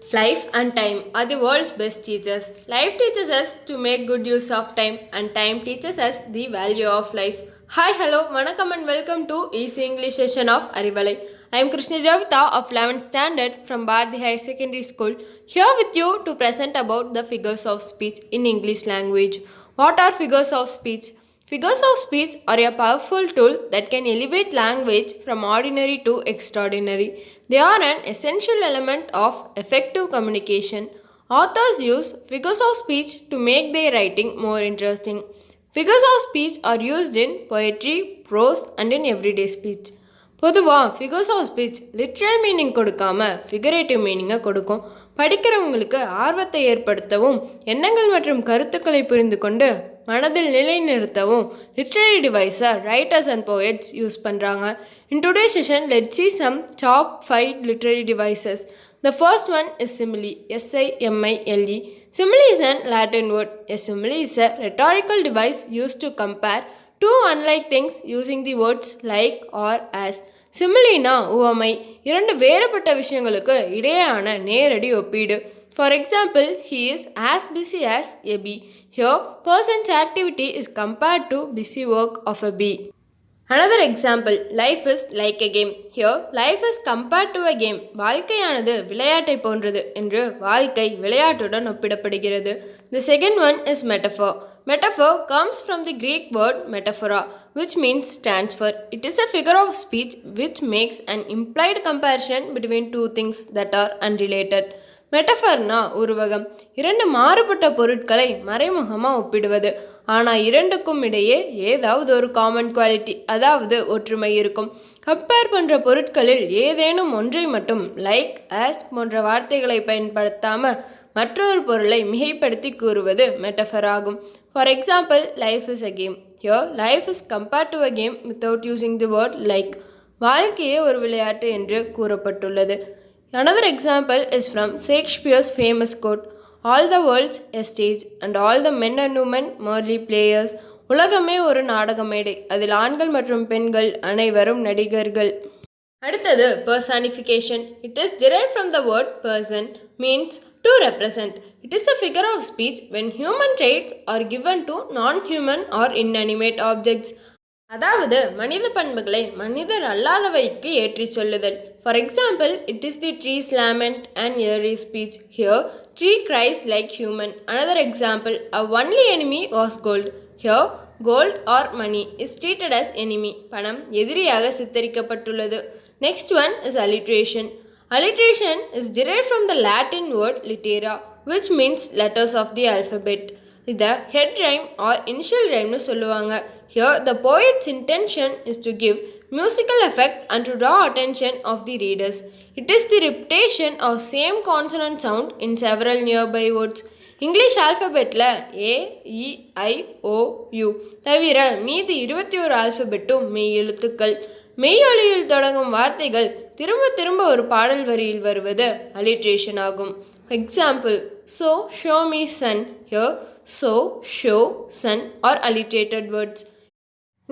Life and time are the world's best teachers. Life teaches us to make good use of time, and time teaches us the value of life. Hi, hello, vanakkam and welcome to Easy English session of Arivalai. I am Krishna Javita of 11th standard from Bharati Higher Secondary School, here with you to present about the figures of speech in English language. What are figures of speech? Figures of speech are a powerful tool that can elevate language from ordinary to extraordinary. They are an essential element of effective communication. Authors use figures of speech to make their writing more interesting. Figures of speech are used in poetry, prose, and in everyday speech. பொதுவாக figures of speech literal meaning கொடுக்காம figurative மீனிங்கை கொடுக்கும். படிக்கிறவங்களுக்கு ஆர்வத்தை ஏற்படுத்தவும் எண்ணங்கள் மற்றும் கருத்துக்களை புரிந்து கொண்டு மனதில் நிலைநிறுத்தவும் லிட்ரரி டிவைஸை ரைட்டர்ஸ் அண்ட் போயட்ஸ் யூஸ் பண்ணுறாங்க. In today's session, let's see some top 5 literary devices. The first one is simile, S-I-M-I-L-E. Simile is an Latin word. A simile is a rhetorical device used to compare two unlike things using the words like or as. சிமிலினா உவமை, இரண்டு வேறுபட்ட விஷயங்களுக்கு இடையேயான நேரடி ஒப்பீடு. For example, he is as busy as a bee. Here, person's activity is compared to busy work of a bee. Another example, life is like a game. Here, life is compared to a game. வாழ்க்கையானது விளையாட்டை போன்றது என்று வாழ்க்கை விளையாட்டுடன் ஒப்பிடப்படுகிறது. The second one is metaphor. Metaphor comes from the Greek word metaphora, which means transfer. It is a figure of speech which makes an implied comparison between two things that are unrelated. மெட்டஃபர்னா உருவகம், இரண்டு மாறுபட்ட பொருட்களை மறைமுகமாக ஒப்பிடுவது. ஆனால் இரண்டுக்கும் இடையே ஏதாவது ஒரு காமன் குவாலிட்டி, அதாவது ஒற்றுமை இருக்கும். கம்பேர் பண்ணுற பொருட்களில் ஏதேனும் ஒன்றை மட்டும் லைக், ஆஸ் போன்ற வார்த்தைகளை பயன்படுத்தாமல் மற்றொரு பொருளை மிகைப்படுத்தி கூறுவது மெட்டஃபர் ஆகும். For example, life is a game. Here life is compared to a game without using the word like. வாழ்க்கையே ஒரு விளையாட்டு என்று கூறப்பட்டுள்ளது. Another example is from Shakespeare's famous quote, "All the world's a stage and all the men and women merely players." உலகமே ஒரு நாடக மேடை, அதில் ஆண்கள் மற்றும் பெண்கள் அனைவரும் நடிகர்கள். அடுத்தது personification. It is derived from the word person, means to represent. It is a figure of speech when human traits are given to non-human or inanimate objects. அதாவது மனித பண்புகளை மனிதர் அல்லாதவைக்கு ஏற்றி சொல்லுதல். For example, it is the tree's lament and airy speech. Here tree cries like human. Another example, a only enemy was gold. Here gold or money is treated as enemy. பணம் எதிரியாக சித்தரிக்கப்பட்டுள்ளது. Next one is alliteration. Alliteration is derived from the Latin word litera, which means letters of the alphabet. இதை head rhyme R initial ரைம்னு சொல்லுவாங்க. Here, the poet's intention is to give musical effect and to draw attention of the readers. It is the repetition of same consonant sound in several nearby words. English ஆல்ஃபபெட்டில் A, E, I, O, U தவிர மீதி 21 ஆல்ஃபபெட்டும் மெய் எழுத்துக்கள். மெய் ஒலியில் தொடங்கும் வார்த்தைகள் திரும்ப திரும்ப ஒரு பாடல் வரியில் வருவது alliteration ஆகும். Example, so, show me sun. Here, so, show, sun are alliterated words.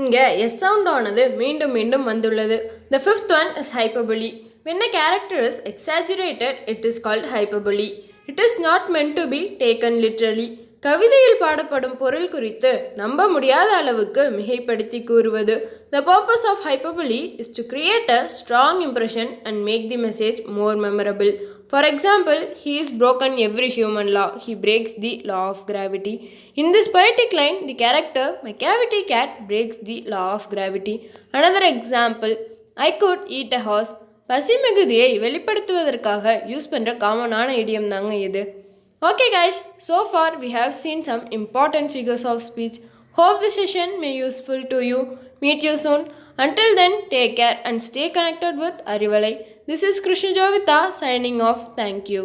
இங்கே எஸ் சவுண்ட் ஆனது மீண்டும் மீண்டும் வந்துள்ளது. The fifth one is hyperbole. When a character is exaggerated, it is called hyperbole. It is not meant to be taken literally. கவிதையில் பாடப்படும் பொருள் குறித்து நம்ப முடியாத அளவுக்கு மிகைப்படுத்தி கூறுவது. The purpose of hyperbole is to create a strong impression and make the message more memorable. For example, he is broken every human law. He breaks the law of gravity. In this poetic line, the character, my cavity cat, breaks the law of gravity. Another example, I could eat a horse. பசி மிகுதியை வெளிப்படுத்துவதற்காக use பண்ணுற காமனான இடியம் தாங்க இது. Okay guys, so far we have seen some important figures of speech. Hope this session may useful to you. Meet you soon. Until then, take care and stay connected with Arivalai. This is Krishna Jovita signing off. Thank you.